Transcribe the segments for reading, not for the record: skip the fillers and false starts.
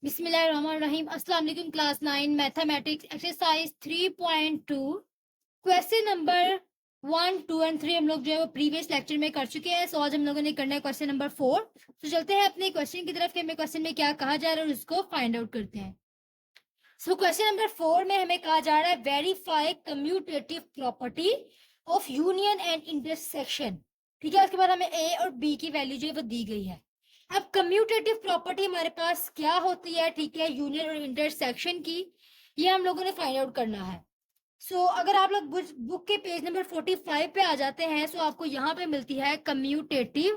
बिस्मिल्लाहिर्रहमानिर्रहीम। अस्सलाम वालेकुम। Class 9 mathematics exercise 3.2 question number 1, 2 and 3 हम लोग जो है वो प्रीवियस लेक्चर में कर चुके हैं। सो आज हम लोगों ने करना है क्वेश्चन नंबर 4। तो चलते हैं अपने क्वेश्चन की तरफ कि हमें क्वेश्चन में क्या कहा जा रहा है और उसको फाइंड आउट करते हैं। सो क्वेश्चन नंबर 4 में हमें कहा जा रहा है verify commutative property of union and intersection. ठीक है, उसके बाद हमें ए और बी की वैल्यू जो है वो दी गई है। अब कम्यूटेटिव प्रॉपर्टी हमारे पास क्या होती है, ठीक है, यूनियन और इंटरसेक्शन की, ये हम लोगों ने फाइंड आउट करना है। सो अगर आप लोग बुक के पेज नंबर 45 पे आ जाते हैं तो आपको यहाँ पे मिलती है commutative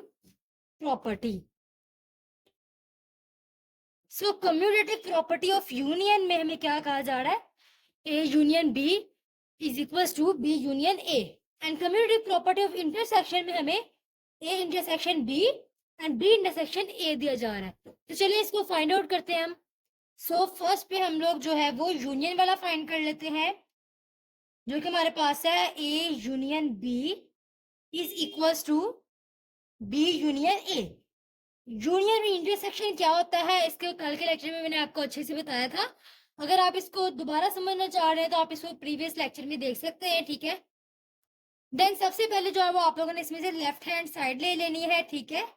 property. So commutative property of union में हमें क्या कहा जा रहा है, A union B is equals to B union A. And commutative property of intersection में हमें A intersection B and B intersection A दिया जा रहा है। तो चलिए इसको फाइंड आउट करते हैं हम। सो फर्स्ट पे हम लोग जो है वो यूनियन वाला फाइंड कर लेते हैं, जो कि हमारे पास है A union B is equals to B union A. Union और इंटरसेक्शन क्या होता है इसके कल के लेक्चर में मैंने आपको अच्छे से बताया था। अगर आप इसको दोबारा समझना चाह रहे हैं तो आप इसको प्रीवियस लेक्चर में देख सकते हैं, ठीक है। देन सबसे पहले जो है वो आप लोगों ने इसमें से लेफ्ट हैंड साइड ले लेनी है, ठीक है।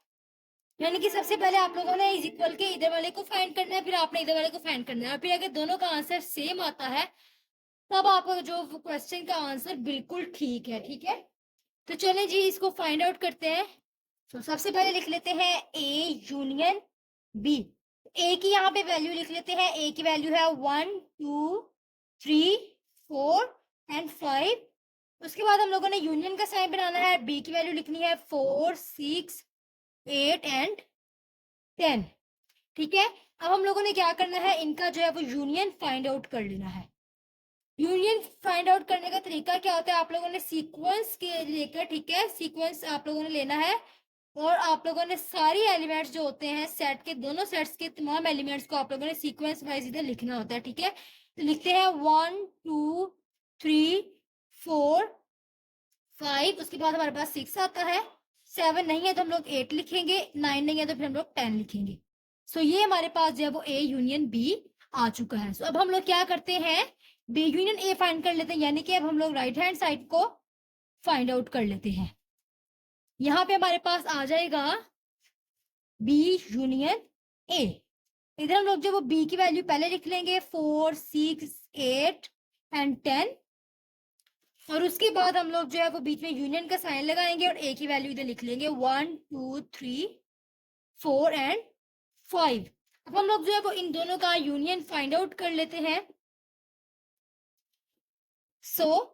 यानी कि सबसे पहले आप लोगों ने इज इक्वल के इधर वाले को फाइंड करना है, फिर आपने इधर वाले को फाइंड करना है, और फिर अगर दोनों का आंसर सेम आता है तब आपका जो क्वेश्चन का आंसर बिल्कुल ठीक है, ठीक है। तो चलें जी इसको फाइंड आउट करते हैं। तो सबसे पहले लिख लेते हैं ए यूनियन बी। ए की यहाँ पे वैल्यू लिख लेते हैं। ए की वैल्यू है 1, 2, 3, 4 एंड 5। उसके बाद हम लोगों ने यूनियन का साइन बनाना है। बी की वैल्यू लिखनी है 4, 6, 8 एंड 10, ठीक है। अब हम लोगों ने क्या करना है, इनका जो है वो यूनियन फाइंड आउट कर लेना है। यूनियन फाइंड आउट करने का तरीका क्या होता है, आप लोगों ने सीक्वेंस के लेकर, ठीक है, सीक्वेंस आप लोगों ने लेना है और आप लोगों ने सारी एलिमेंट्स जो होते हैं सेट के, दोनों सेट्स के तमाम एलिमेंट्स को आप लोगों ने सीक्वेंस वाइज इधर लिखना होता है, ठीक है। तो लिखते हैं 1, 2, 3, 4, 5। उसके बाद हमारे पास 6 आता है। 7 नहीं है तो हम लोग 8 लिखेंगे, 9 नहीं है तो फिर हम लोग 10 लिखेंगे। सो ये हमारे पास जो है वो ए यूनियन बी आ चुका है। सो अब हम लोग क्या करते हैं, बी यूनियन ए फाइंड कर लेते हैं, यानी कि अब हम लोग राइट हैंड साइड को फाइंड आउट कर लेते हैं। यहाँ पे हमारे पास आ जाएगा बी यूनियन ए। इधर हम लोग जो वो बी की वैल्यू पहले लिख लेंगे 4, 6, 8 एंड 10, और उसके बाद हम लोग जो है वो बीच में यूनियन का साइन लगाएंगे और ए की वैल्यू इधर लिख लेंगे 1, 2, 3, 4 एंड 5। अब हम लोग जो है वो इन दोनों का यूनियन फाइंड आउट कर लेते हैं। सो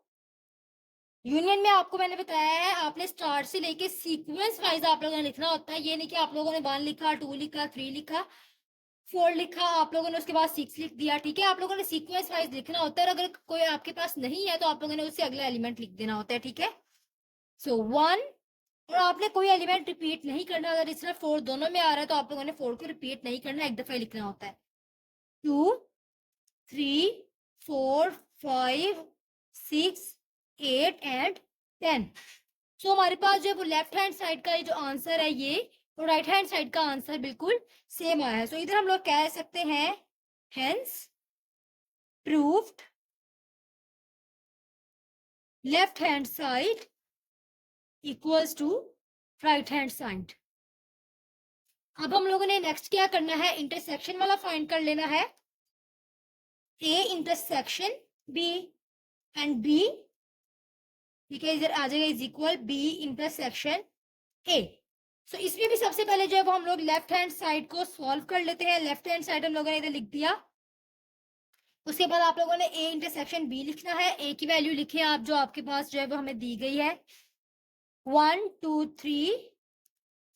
यूनियन में आपको मैंने बताया है आपने स्टार्ट से लेके सीक्वेंस वाइज आप लोगों ने लिखना होता है। ये नहीं कि आप लोगों ने 1 लिखा, 2 लिखा, 3 लिखा, 4 लिखा, आप लोगों ने उसके बाद 6 लिख दिया, ठीक है। आप लोगों ने सीक्वेंस वाइज लिखना होता है और अगर कोई आपके पास नहीं है तो आप लोगों ने उससे अगला एलिमेंट लिख देना होता है, ठीक है। सो 1, और आपने कोई एलिमेंट रिपीट नहीं करना। अगर इस तरह 4 दोनों में आ रहा है तो आप लोगों ने 4 को रिपीट नहीं करना, एक दफा लिखना होता है। 2, 3, 4, 5, 6, 8 एंड 10। सो हमारे पास जो है वो लेफ्ट हैंड साइड का जो आंसर है ये और राइट हैंड साइड का आंसर बिल्कुल सेम आया है। सो इधर हम लोग कह सकते हैं hence proved left hand side equals to right hand side. अब हम लोगों ने नेक्स्ट क्या करना है, इंटरसेक्शन वाला फाइंड कर लेना है। A intersection B and B, ठीक है, इधर आ जाएगा is equal B intersection A. So इसमें भी सबसे पहले जो है वो हम लोग लेफ्ट हैंड साइड को सॉल्व कर लेते हैं। लेफ्ट हैंड साइड हम लोगों ने इधर लिख दिया। उसके बाद आप लोगों ने ए इंटरसेक्शन बी लिखना है। ए की वैल्यू लिखे आप जो आपके पास जो है वो हमें दी गई है 1, 2, 3,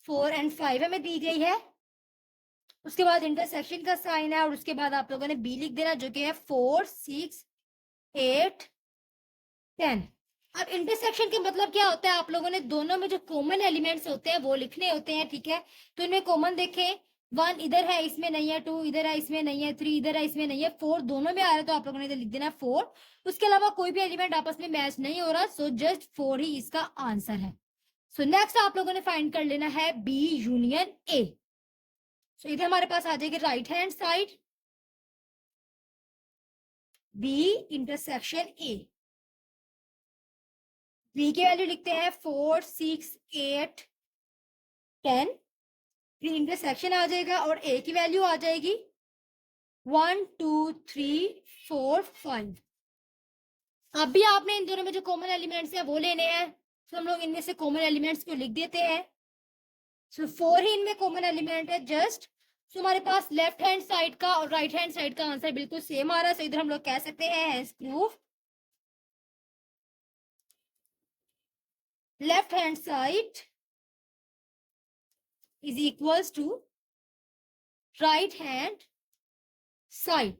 4 एंड 5 हमें दी गई है। उसके बाद इंटरसेक्शन का साइन है और उसके बाद आप लोगों ने बी लिख देना जो कि है 4, 6, 8, 10। अब इंटरसेक्शन का मतलब क्या होता है, आप लोगों ने दोनों में जो कॉमन एलिमेंट्स होते हैं वो लिखने होते हैं, ठीक है। तो इनमें कॉमन देखें, 1 इधर है इसमें नहीं है, 2 इधर है इसमें नहीं है, 3 इधर है इसमें नहीं है, 4 दोनों में आ रहा है तो आप लोगों ने इधर लिख देना 4। उसके अलावा कोई भी एलिमेंट आपस में मैच नहीं हो रहा, सो जस्ट 4 ही इसका आंसर है। सो नेक्स्ट आप लोगों ने फाइंड कर लेना है बी यूनियन ए। सो इधर हमारे पास आ जाएगी right hand side B intersection A. B की वैल्यू लिखते हैं 4, 6, 8, 10, फिर इंटरसेक्शन आ जाएगा और ए की वैल्यू आ जाएगी 1, 2, 3, 4, 5। अब भी आपने इन दोनों में जो कॉमन एलिमेंट्स हैं वो लेने हैं, तो हम लोग इनमें से कॉमन एलिमेंट्स को लिख देते हैं। सो 4 ही इनमें कॉमन एलिमेंट है जस्ट। सो हमारे पास लेफ्ट हैंड साइड का और राइट हैंड साइड का आंसर बिल्कुल सेम आ रहा है, सो इधर हम लोग कह सकते हैं hence proof left hand side is equals to right hand side.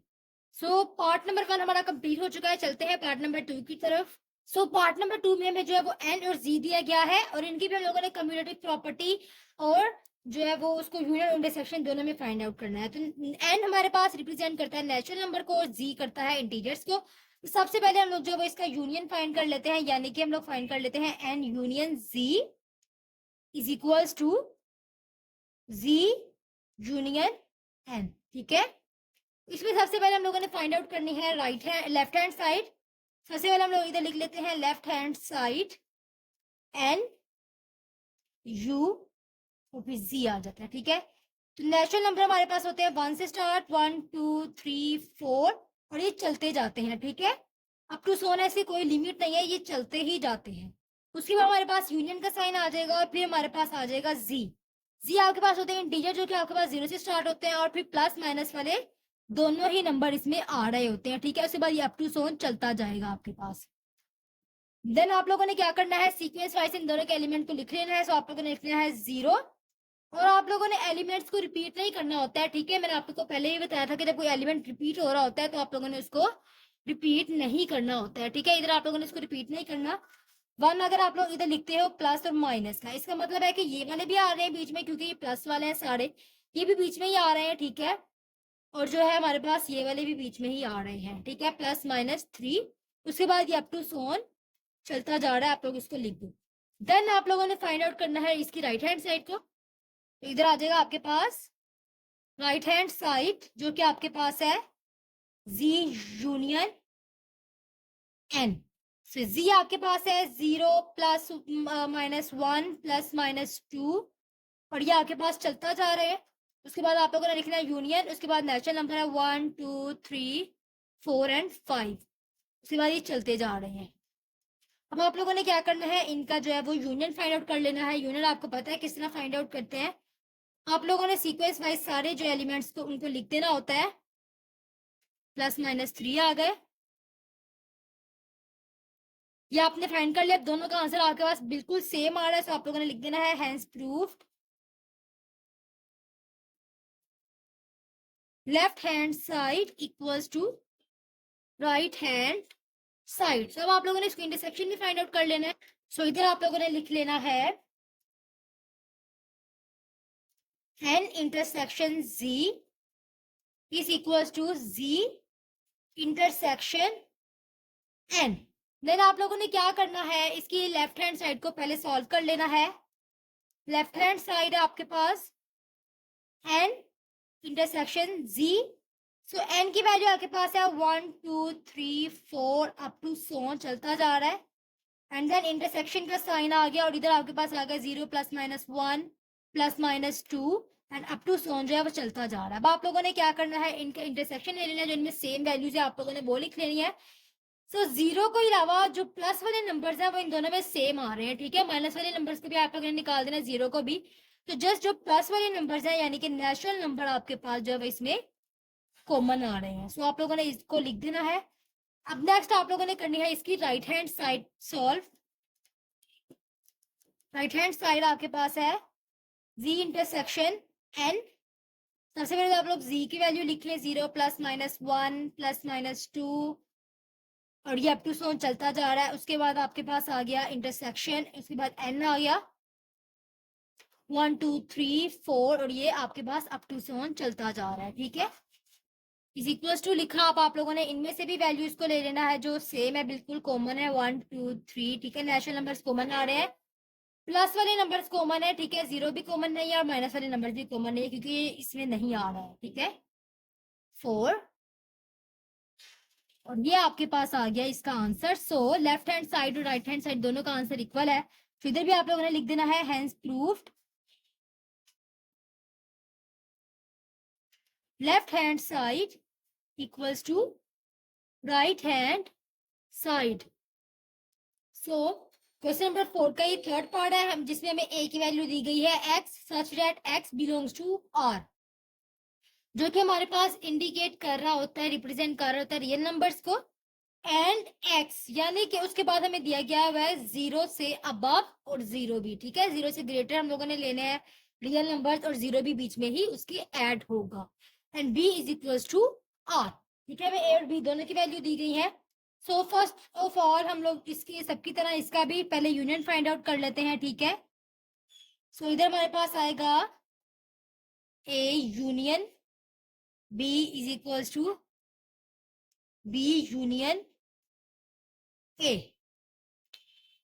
So part number 1 हमारा कंप्लीट हो चुका है, चलते हैं पार्ट नंबर 2 की तरफ। सो पार्ट नंबर 2 में हमें जो है वो एन और जी दिया गया है और इनकी भी हम लोगों ने कम्यूटेटिव प्रॉपर्टी और जो है वो उसको यूनियन और इंटरसेक्शन दोनों में फाइंड आउट करना है। तो एन हमारे पास रिप्रेजेंट करता है नेचुरल नंबर को और जी करता है इंटीजर्स को। तो सबसे पहले हम लोग जो है वो इसका यूनियन फाइंड कर लेते हैं, यानी कि हम लोग फाइंड कर लेते हैं N union G is equals to G union N. ठीक है, इसमें सबसे पहले हम लोगों ने फाइंड आउट करनी है लेफ्ट हैंड साइड। सबसे पहले हम लोग इधर लिख लेते हैं left hand side N U और फिर जी आ जाता है। ठीक है, तो नेचुरल नंबर हमारे पास होते हैं 1 से स्टार्ट, 1, 2, 3, 4 और ये चलते जाते हैं। ठीक है, अप टू सोन ऐसी कोई लिमिट नहीं है, ये चलते ही जाते हैं। उसके बाद हमारे पास यूनियन का साइन आ जाएगा और फिर हमारे पास आ जाएगा जी। जी आपके पास होते हैं इंटीजर जो कि आपके पास 0 से स्टार्ट होते हैं और फिर प्लस माइनस वाले दोनों ही नंबर इसमें आ रहे होते हैं। ठीक है, उसके बाद ये अप टू सोन चलता जाएगा आपके पास। देन आप लोगों ने क्या करना है, सीक्वेंस वाइज इन दोनों के एलिमेंट को लिख लेना है। सो आप लोगों ने लिखना है 0 और आप लोगों ने एलिमेंट्स को रिपीट नहीं करना होता है। ठीक है, मैंने आप लोगों को पहले ही बताया था कि जब कोई एलिमेंट रिपीट हो रहा होता है तो आप लोगों ने उसको रिपीट नहीं करना होता है। ठीक है, इधर आप लोगों ने इसको रिपीट नहीं करना। 1 अगर आप लोग इधर लिखते हो प्लस और माइनस का, इसका मतलब है कि ये वाले भी आ रहे हैं बीच में, क्योंकि ये प्लस वाले हैं सारे, ये भी बीच में ही आ रहे हैं। ठीक है, और जो है हमारे पास ये वाले भी बीच में ही आ रहे हैं। ठीक है, +-3, उसके बाद ये अप टू सोन चलता जा रहा है, आप लोग इसको लिख दो। देन आप लोगों ने फाइंड आउट करना है इसकी राइट हैंड साइड को। तो इधर आ जाएगा आपके पास राइट हैंड साइड जो कि आपके पास है जी यूनियन एन। सो जी आपके पास है 0 +-1 +-2 और ये आपके पास चलता जा रहे हैं। उसके बाद आप लोगों ने लिखना है यूनियन, उसके बाद नेचुरल नंबर है 1, 2, 3, 4 एंड 5, उसके बाद ये चलते जा रहे हैं। अब आप लोगों ने क्या करना है, इनका जो है वो यूनियन फाइंड आउट कर लेना है। यूनियन आपको पता है किस तरह फाइंड आउट करते हैं, आप लोगों ने सीक्वेंस वाइज सारे जो एलिमेंट्स को उनको लिख देना होता है। +-3 आ गए, ये आपने फाइंड कर लिया। दोनों का आंसर आपके पास बिल्कुल सेम आ रहा है, सो आप लोगों ने लिख देना है hence proved left hand side equals to right hand side. सब आप लोगों ने इसको इंटरसेक्शन भी फाइंड आउट कर लेना है। सो इधर आप लोगों ने लिख लेना है N intersection G is equals to G intersection N. Then आप लोगों ने क्या करना है, इसकी लेफ्ट हैंड साइड को पहले सॉल्व कर लेना है। लेफ्ट हैंड साइड है आपके पास एन इंटरसेक्शन जी। सो एन की वैल्यू आपके पास है 1, 2, 3, 4 अप टू सोन चलता जा रहा है। एंड देन इंटरसेक्शन का साइन आ गया और इधर आपके पास आ गया 0 +-1 +-2 एंड अप टू सोन जो है वो चलता जा रहा है। अब आप लोगों ने क्या करना है, इनका इंटरसेक्शन ले लेना है, जो इनमें सेम वैल्यूज है आप लोगों ने वो लिख लेनी है। सो 0 को अलावा जो प्लस वाले नंबर्स हैं वो इन दोनों में सेम आ रहे हैं। ठीक है, माइनस वाले नंबर्स को भी आप लोगों ने निकाल देना, 0 को भी। तो जस्ट जो प्लस वाले नंबर्स हैं यानी कि नेचुरल नंबर आपके पास जो है इसमें कॉमन आ रहे हैं। सो आप लोगों ने इसको लिख देना है। अब नेक्स्ट आप लोगों ने करनी है इसकी right hand side solve. Right hand side आपके पास है z इंटरसेक्शन n। सबसे पहले तो आप लोग z की वैल्यू लिख लें, 0 +-1 +-2 और ये अप टू सोन चलता जा रहा है। उसके बाद आपके पास आ गया इंटरसेक्शन, उसके बाद n आ गया 1, 2, 3, 4 और ये आपके पास अप टू सोन चलता जा रहा है। ठीक है, इज इक्वल्स टू लिखा। आप लोगों ने इनमें से भी वैल्यूज को ले लेना है जो सेम है, बिल्कुल कॉमन है, 1, 2, 3। ठीक है, नेचुरल नंबर्स कॉमन आ रहे हैं, प्लस वाले नंबर्स कॉमन है। ठीक है, 0 भी कॉमन नहीं है और माइनस वाले नंबर्स भी कॉमन नहीं है क्योंकि इसमें नहीं आ रहा है। ठीक है, 4 और ये आपके पास आ गया इसका answer. So left hand side और राइट हैंड साइड दोनों का आंसर इक्वल है, तो इधर भी आप लोगों ने लिख देना है hence proved left hand side equals to right hand side. So question number 4 का ये थर्ड पार्ट है, हम जिसमें हमें ए की वैल्यू दी गई है x such that x belongs to R, जो कि हमारे पास इंडिकेट कर रहा होता है, रिप्रेजेंट कर रहा होता है रियल नंबर्स को, एंड एक्स यानी कि उसके बाद हमें दिया गया हुआ है 0 से अबव और 0 भी, ठीक है, 0 से ग्रेटर हम लोगों ने लेने हैं रियल नंबर्स और 0 भी बीच में ही उसके ऐड होगा, and B is equals to R, ठीक है, हमें ए और बी दोनों की वैल्यू दी गई है। सो फर्स्ट ऑफ ऑल हम लोग इसकी सबकी तरह इसका भी पहले यूनियन फाइंड आउट कर लेते हैं, ठीक है। सो इधर हमारे पास आएगा A union B is equals to B union A.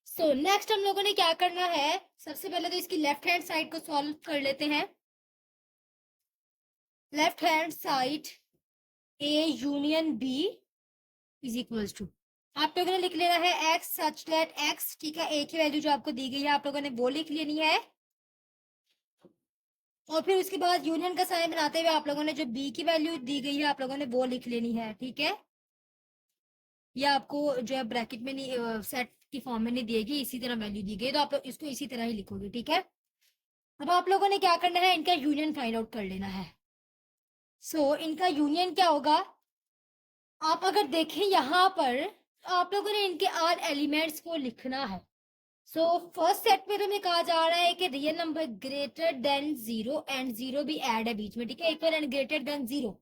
So next हम लोगों ने क्या करना है, सबसे पहले तो इसकी लेफ्ट हैंड साइड को सॉल्व कर लेते हैं। Left hand side A union B is equals to, आप लोगों ने लिख लेना है एक्स सच दैट एक्स, ठीक है, ए की वैल्यू जो आपको दी गई है आप लोगों ने वो लिख लेनी है, और फिर उसके बाद यूनियन का साइन बनाते हुए आप लोगों ने जो बी की वैल्यू दी गई है आप लोगों ने वो लिख लेनी है, ठीक है। ये आपको जो है ब्रैकेट में नहीं, सेट की फॉर्म में नहीं दिएगी, इसी तरह वैल्यू दी गई तो आप लोग इसको इसी तरह ही लिखोगे, ठीक है। अब आप लोगों ने क्या करना है, इनका यूनियन फाइंड आउट कर लेना है। सो इनका यूनियन क्या होगा, आप अगर देखें यहाँ पर आप लोगों ने इनके आर एलिमेंट्स को लिखना है। सो फर्स्ट सेट में तो हमें कहा जा रहा है कि real number greater than 0 and 0 भी ऐड है बीच में, ठीक है, इक्वल एंड ग्रेटर देन 0,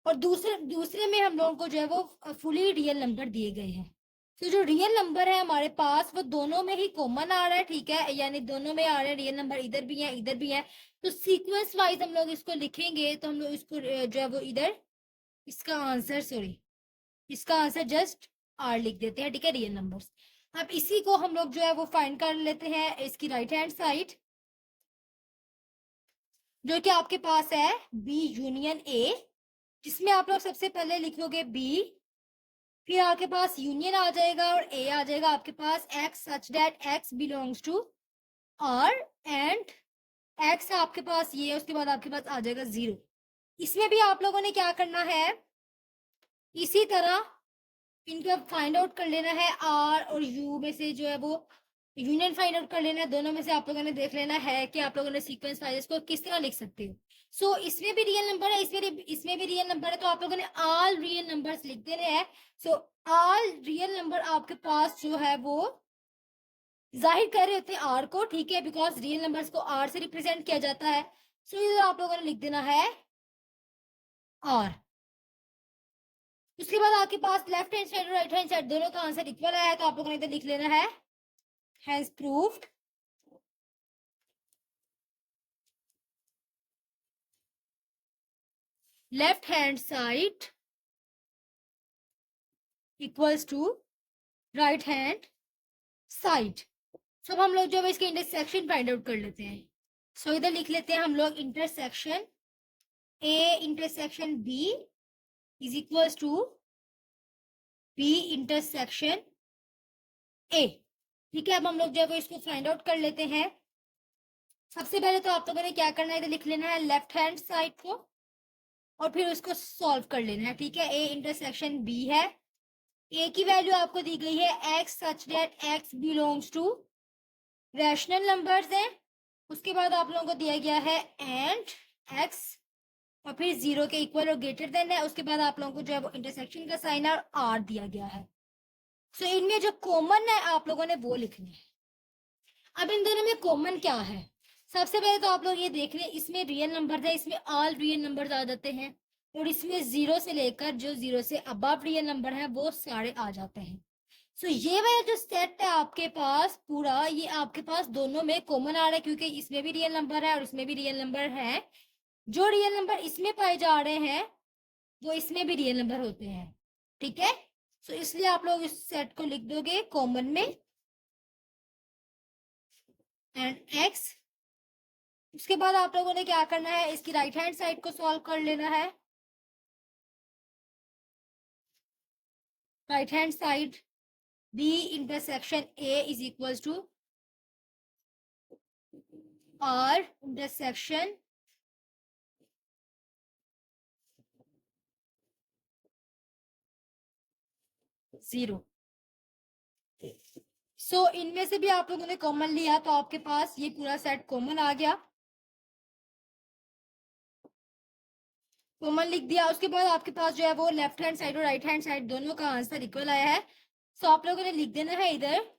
और दूसरे दूसरे में हम लोगों को जो है वो फुली रियल नंबर दिए गए हैं। तो जो रियल नंबर है हमारे पास वो दोनों में ही कॉमन आ रहा है, ठीक है, यानी दोनों में आ रहा है रियल नंबर, इधर भी है इधर भी है, तो सीक्वेंस वाइज हम लोग इसको लिखेंगे तो हम लोग इसको जो है वो इधर इसका आंसर इसका आंसर जस्ट आर लिख देते हैं, ठीक है, रियल नंबर्स। अब इसी को हम लोग जो है वो फाइंड कर लेते हैं इसकी राइट हैंड साइड, जो कि आपके पास है बी यूनियन ए, जिसमें आप लोग सबसे पहले लिखोगे बी, फिर आपके पास यूनियन आ जाएगा और ए आ जाएगा आपके पास x such that x belongs to R, and x आपके पास ये, उसके बाद आपके पास आ जाएगा 0। इसमें भी आप लोगों ने क्या करना है, इसी तरह इनका फाइंड आउट कर लेना है, आर और यू में से जो है वो यूनियन फाइंड आउट कर लेना है, दोनों में से आप लोगों ने देख लेना है कि आप लोगों ने सीक्वेंस वाइज को किस तरह लिख सकते हो। सो इसमें भी रियल नंबर है, इसमें भी रियल नंबर है, तो आप लोगों ने ऑल रियल नंबर्स लिख देने हैं। सो ऑल रियल नंबर आपके पास जो है वो जाहिर कर रहे होते हैं आर को, ठीक है, बिकॉज रियल नंबर्स को आर से रिप्रेजेंट किया जाता है। सो इधर आप लोगों ने लिख देना है आर। उसके बाद आपके पास लेफ्ट हैंड साइड और राइट हैंड साइड दोनों का आंसर इक्वल आया है, तो आप लोगों ने इधर लिख लेना है hence proved left hand side equals to right hand side। सब हम लोग जो है इसके इंटरसेक्शन फाइंड आउट कर लेते हैं। सो इधर लिख लेते हैं हम लोग intersection A intersection B is equals to B intersection A, ठीक है। अब हम लोग जो है वो इसको फाइंड आउट कर लेते हैं। सबसे पहले तो आप लोगों ने क्या करना है, इधर लिख लेना है लेफ्ट हैंड साइड को और फिर उसको सॉल्व कर लेना है, ठीक है। ए इंटरसेक्शन बी है, ए की वैल्यू आपको दी गई है x such that x belongs to rational numbers है, उसके बाद आप लोगों को दिया गया है एंड एक्स और फिर 0 के इक्वल और ग्रेटर देन है, उसके बाद आप लोगों को जो है वो इंटरसेक्शन का साइन और आर दिया गया है। सो इनमें जो कॉमन है आप लोगों ने वो लिखना है। अब इन दोनों में कॉमन क्या है, सबसे पहले तो आप लोग ये देख रहे हैं इसमें रियल नंबर है, इसमें ऑल रियल नंबर आ जाते हैं, और इसमें 0 से लेकर जो 0 से अबव रियल नंबर है वो सारे आ जाते हैं। सो ये वाला जो सेट है आपके पास पूरा, ये आपके पास दोनों में कॉमन आ रहा है, क्योंकि इसमें भी रियल नंबर है और इसमें भी रियल नंबर है। जो रियल नंबर इसमें पाए जा रहे हैं वो इसमें भी रियल नंबर होते हैं, ठीक है। सो इसलिए आप लोग इस सेट को लिख दोगे कॉमन में एंड एक्स। उसके बाद आप लोगों ने क्या करना है, इसकी राइट हैंड साइड को सॉल्व कर लेना है। right hand side B intersection A is equals to R intersection zero. So इनमें से भी आप लोगों ने कॉमन लिया तो आपके पास ये पूरा सेट कॉमन आ गया, कॉमन लिख दिया। उसके बाद आपके पास जो है वो लेफ्ट हैंड साइड और राइट हैंड साइड दोनों का आंसर इक्वल आया है। सो आप लोगों ने लिख देना है इधर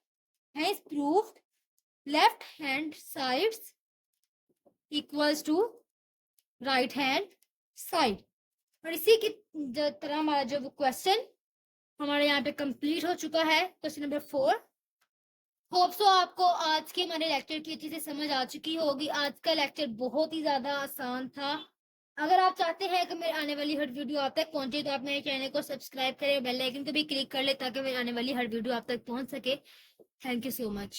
है proved left hand sides equals to right hand side. और इसी की तरह हमारा जो क्वेश्चन हमारे यहाँ पे कंप्लीट हो चुका है, क्वेश्चन नंबर 4। होप सो आपको आज के हमारे लेक्चर की अच्छे से समझ आ चुकी होगी। आज का लेक्चर बहुत ही ज्यादा आसान था। अगर आप चाहते हैं कि मेरे आने वाली हर वीडियो आप तक पहुंचे तो आप मेरे चैनल को सब्सक्राइब करें, बेल आइकन को भी क्लिक कर ले ताकि मेरे आने वाली हर वीडियो आप तक पहुंच सके। Thank you so much.